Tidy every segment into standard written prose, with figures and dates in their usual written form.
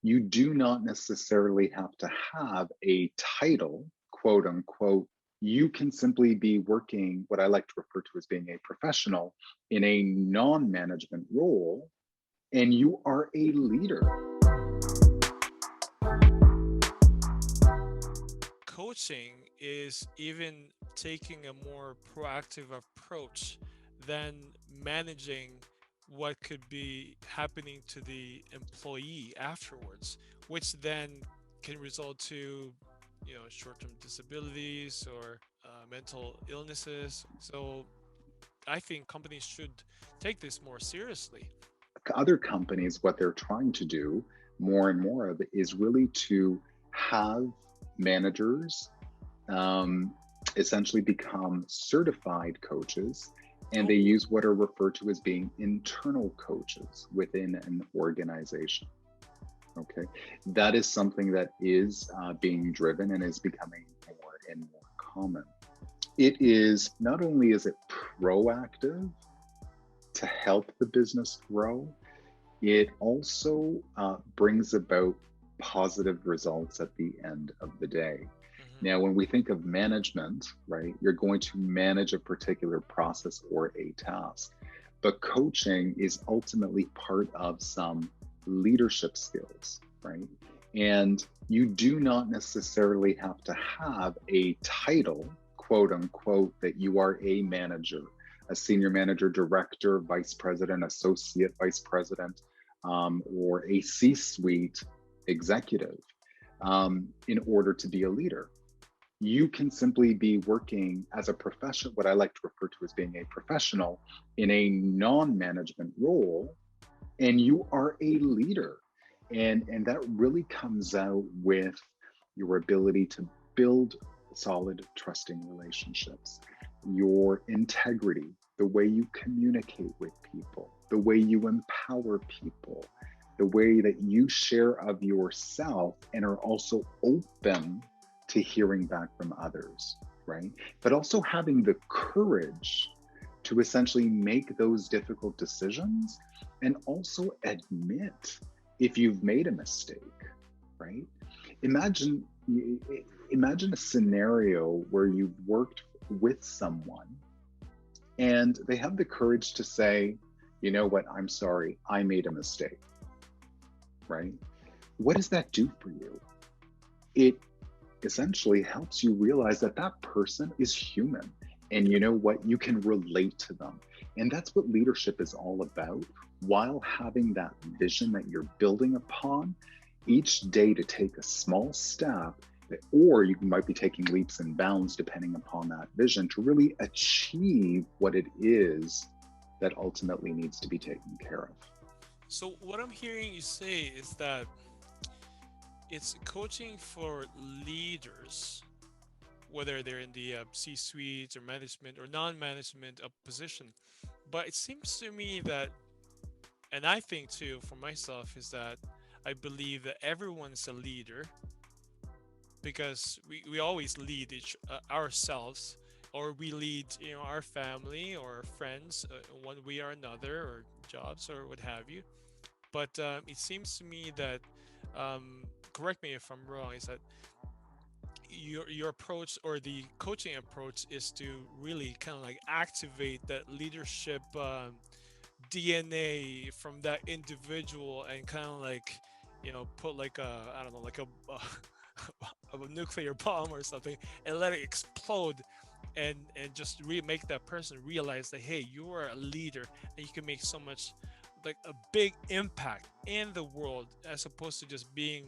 You do not necessarily have to have a title, quote unquote. You can simply be working what I like to refer to as being a professional in a non management role, and you are a leader. Coaching is even taking a more proactive approach than managing what could be happening to the employee afterwards, which then can result to, short-term disabilities or mental illnesses. So I think companies should take this more seriously. Other companies, what they're trying to do more and more of is really to have managers um, essentially become certified coaches, and they Oh, use what are referred to as being internal coaches within an organization. Okay, that is something that is being driven and is becoming more and more common. It is not only is it proactive to help the business grow, it also brings about positive results at the end of the day. hmm. Now, when we think of management, right, you're going to manage a particular process or a task. But coaching is ultimately part of some leadership skills, right? And you do not necessarily have to have a title, quote unquote, that you are a manager, a senior manager, director, vice president, associate vice president, or a C suite executive in order to be a leader. You can simply be working as a professional, what I like to refer to as being a professional in a non management role, and you are a leader. And that really comes out with your ability to build solid, trusting relationships, your integrity, the way you communicate with people, the way you empower people, the way that you share of yourself and are also open to hearing back from others, right? But also having the courage to essentially make those difficult decisions and also admit if you've made a mistake, right? Imagine imagine a scenario where you've worked with someone and they have the courage to say, you know what, I'm sorry, I made a mistake, right? What does that do for you? It essentially helps you realize that that person is human, and you know what, you can relate to them. And that's what leadership is all about, while having that vision that you're building upon each day to take a small step, or you might be taking leaps and bounds depending upon that vision to really achieve what it is that ultimately needs to be taken care of. So what I'm hearing you say is that it's coaching for leaders, whether they're in the C-suite or management or non-management position. But it seems to me that, and I think too for myself, is that I believe that everyone's a leader because we always lead ourselves, or we lead our family or our friends one way or another, or jobs or what have you. But it seems to me that, correct me if I'm wrong, is that your approach or the coaching approach is to really kind of like activate that leadership DNA from that individual, and kind of like put like a, I don't know, like a of a nuclear bomb or something, and let it explode, and just make that person realize that, hey, you are a leader and you can make so much, like a big impact in the world, as opposed to just being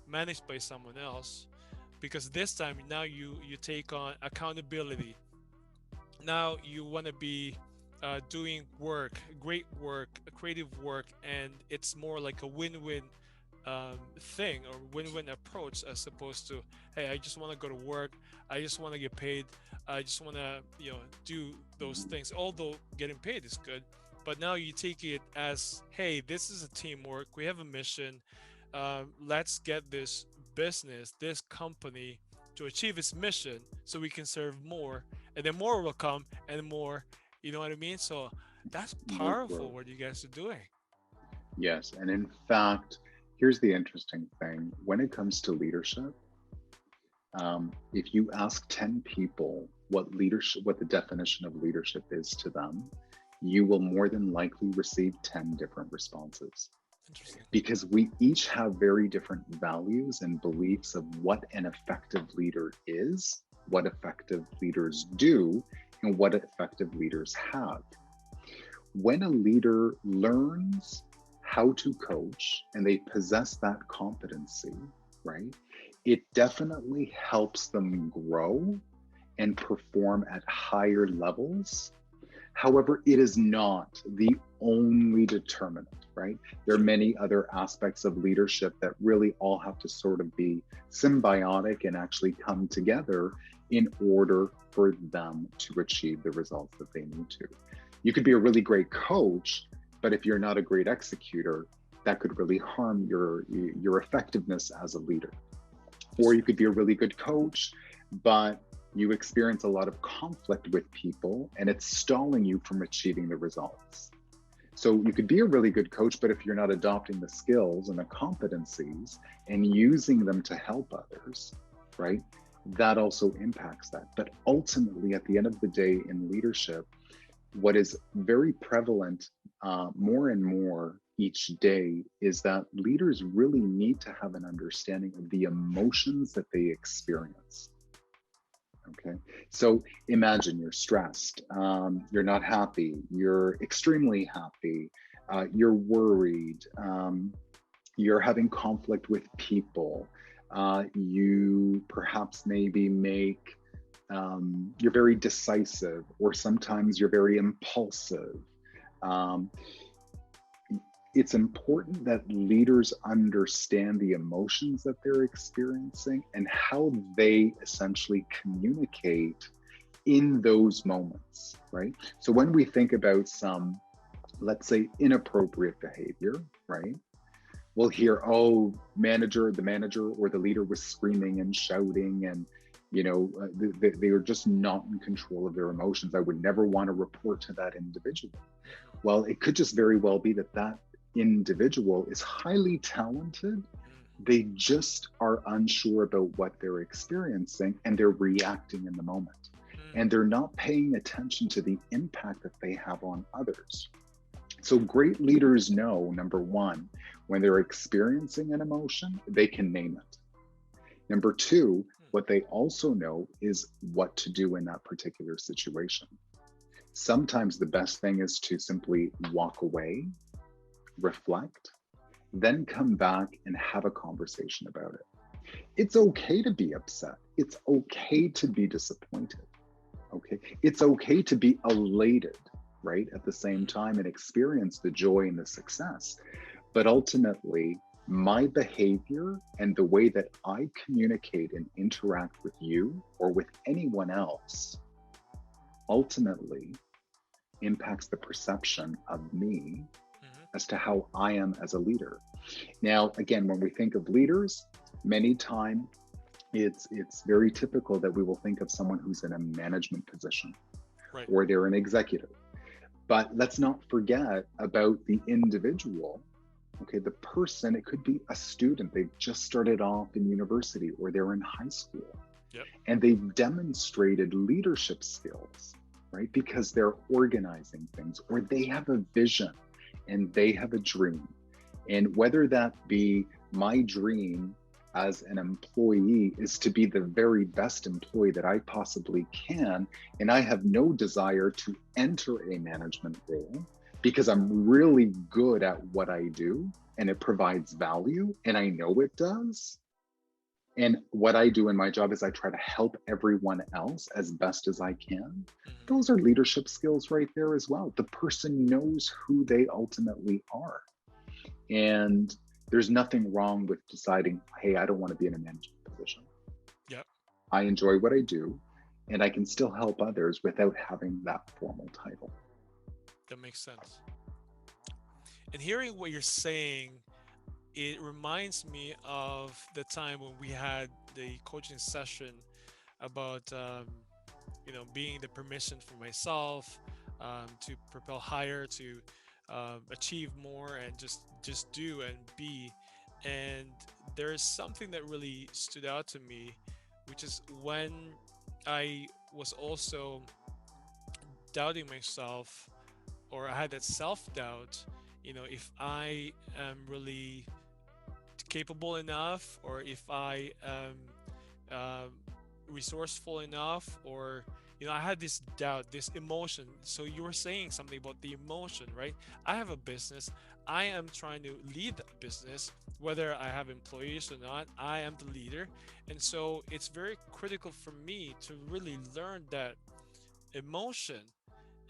managed by someone else. Because this time now you take on accountability. Now you want to be doing work, great work, creative work, and it's more like a win-win thing, or win-win approach, as opposed to, hey, I just want to go to work, I just want to get paid, I just want to do those Mhm. things. Although getting paid is good, but now you take it as, hey, this is a teamwork, we have a mission, let's get this business, this company, to achieve its mission so we can serve more, and then more will come, and more, you know what I mean? So that's More powerful growth. what you guys are doing. Yes. And in fact, Here's the interesting thing. When it comes to leadership, if you ask 10 people what the definition of leadership is to them, you will more than likely receive 10 different responses, Interesting. because we each have very different values and beliefs of what an effective leader is, what effective leaders do, and what effective leaders have. When a leader learns how to coach and they possess that competency, right, it definitely helps them grow and perform at higher levels. However, it is not the only determinant, right? There are Sure. many other aspects of leadership that really all have to sort of be symbiotic and actually come together in order for them to achieve the results that they need to. You could be a really great coach, but if you're not a great executor, that could really harm your effectiveness as a leader. Or That's you true. could be a really good coach, but you experience a lot of conflict with people and it's stalling you from achieving the results. So you could be a really good coach, but if you're not adopting the skills and the competencies and using them to help others, right, that also impacts that. But ultimately, at the end of the day in leadership, what is very prevalent more and more each day is that leaders really need to have an understanding of the emotions that they experience. Okay. So imagine you're stressed, you're not happy, you're extremely happy, you're worried, you're having conflict with people, you perhaps maybe you're very decisive, or sometimes you're very impulsive. Um, it's important that leaders understand the emotions that they're experiencing and how they essentially communicate in those moments, right? So when we think about some, let's say, inappropriate behavior, right? We'll hear, oh, the manager or the leader was screaming and shouting, and they are just not in control of their emotions. I would never want to report to that individual. Mm-hmm. Well, it could just very well be that that individual is highly talented. Mm-hmm. They just are unsure about what they're experiencing and they're reacting in the moment. And they're not paying attention to the impact that they have on others. So great leaders know, number one, when they're experiencing an emotion, they can name it. Number two, what they also know is what to do in that particular situation. Sometimes the best thing is to simply walk away, reflect, then come back and have a conversation about it. It's okay to be upset. It's okay to be disappointed. Okay. It's okay to be elated, right? At the same time and experience the joy and the success. But ultimately, my behavior and the way that I communicate and interact with you or with anyone else ultimately impacts the perception of me Mm-hmm. as to how I am as a leader. Now, again, when we think of leaders, many times it's very typical that we will think of someone who's in a management position Right. or they're an executive. But let's not forget about the individual. Okay, the person, it could be a student. They've just started off in university or they're in high school Yep. and they've demonstrated leadership skills, right? Because they're organizing things or they have a vision and they have a dream. And whether that be my dream as an employee is to be the very best employee that I possibly can, and I have no desire to enter a management role because I'm really good at what I do and it provides value and I know it does. And what I do in my job is I try to help everyone else as best as I can. Mm-hmm. Those are leadership skills right there as well. The person knows who they ultimately are. And there's nothing wrong with deciding, hey, I don't want to be in a management position. Yep. I enjoy what I do, and I can still help others without having that formal title. That makes sense. And hearing what you're saying, it reminds me of the time when we had the coaching session about being the permission for myself, to propel higher, to achieve more, and just do and be. And there's something that really stood out to me, which is when I was also doubting myself, or I had that self doubt, if I am really capable enough, or if I am um, resourceful enough, or I had this doubt, this emotion. So you were saying something about the emotion, right? I have a business. I am trying to lead that business, whether I have employees or not. I am the leader, and so it's very critical for me to really learn that emotion.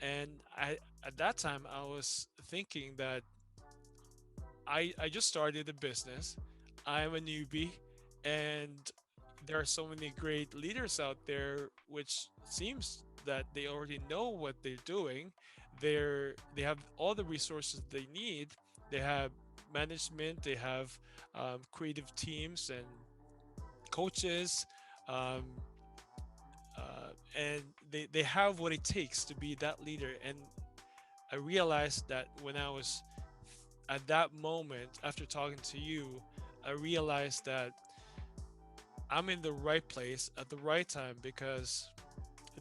And at that time, I was thinking that I just started a business. I'm a newbie, and there are so many great leaders out there, which seems that they already know what they're doing. They have all the resources they need. They have management. They have creative teams and coaches, um, and they have what it takes to be that leader. And I realized that when I was at that moment, after talking to you, I realized that I'm in the right place at the right time, because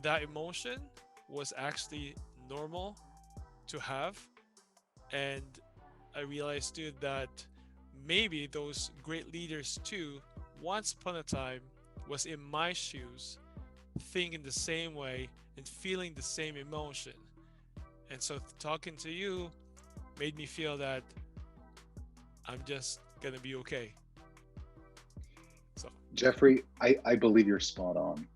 that emotion was actually normal to have. And I realized too that maybe those great leaders too, once upon a time, was in my shoes, thinking the same way and feeling the same emotion. And so talking to you made me feel that I'm just gonna be okay. So Jeffrey, I believe you're spot on,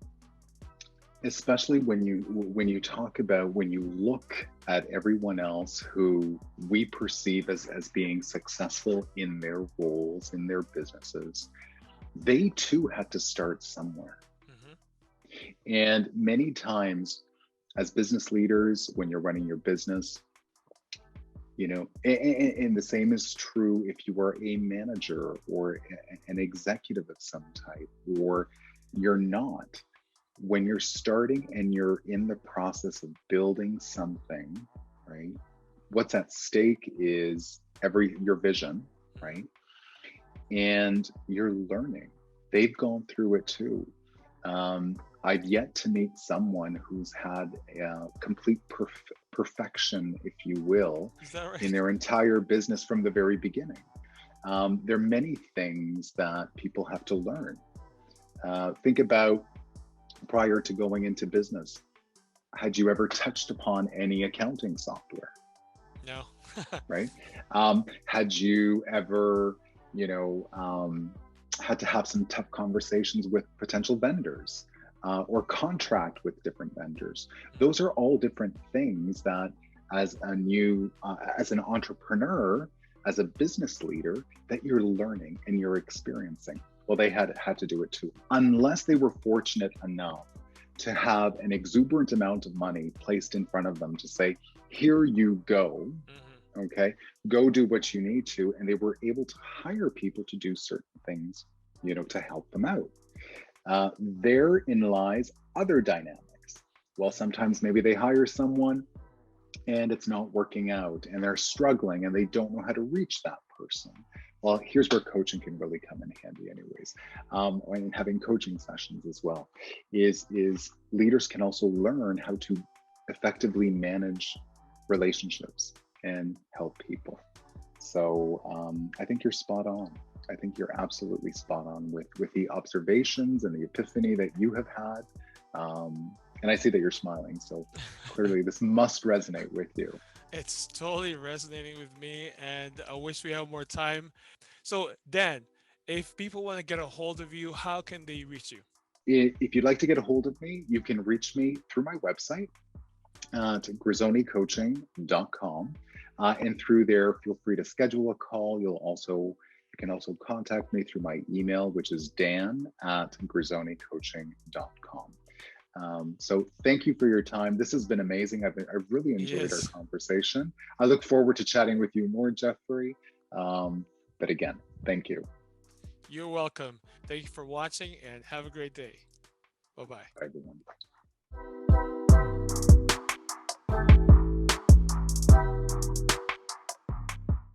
especially when you talk about, when you look at everyone else who we perceive as being successful in their roles, in their businesses. They too had to start somewhere. hmm And many times, as business leaders, when you're running your business, and the same is true if you are a manager or an executive of some type, or you're not. When you're starting and you're in the process of building something, right? What's at stake is your vision, right? And you're learning. They've gone through it too. I've yet to meet someone who's had complete perfection, if you will, is that in right? their entire business from the very beginning. There are many things that people have to learn. Think about, prior to going into business, had you ever touched upon any accounting software, No. right? Had you ever, you know, um, had to have some tough conversations with potential vendors, or contract with different vendors? Those are all different things that, as an entrepreneur, as a business leader, that you're learning and you're experiencing. Well, they had to do it too, unless they were fortunate enough to have an exuberant amount of money placed in front of them to say, here you go, hmm okay, go do what you need to. And they were able to hire people to do certain things, to help them out. Therein lies other dynamics. Well, sometimes maybe they hire someone and it's not working out and they're struggling and they don't know how to reach that person. Well, here's where coaching can really come in handy, anyways. And having coaching sessions as well is leaders can also learn how to effectively manage relationships and help people. So I think you're spot on. I think you're absolutely spot on with the observations and the epiphany that you have had. And I see that you're smiling. So clearly, this must resonate with you. It's totally resonating with me, and I wish we have more time. So, Dan, if people want to get a hold of you, how can they reach you? If you'd like to get a hold of me, you can reach me through my website at grisonicoaching.com. And through there, feel free to schedule a call. You can also contact me through my email, which is dan@grisonicoaching.com. So thank you for your time. This has been amazing. I've really enjoyed our Yes, conversation. I look forward to chatting with you more, Jeffrey. But again, thank you. you're welcome. Thank you for watching and have a great day. Bye bye. Bye, everyone.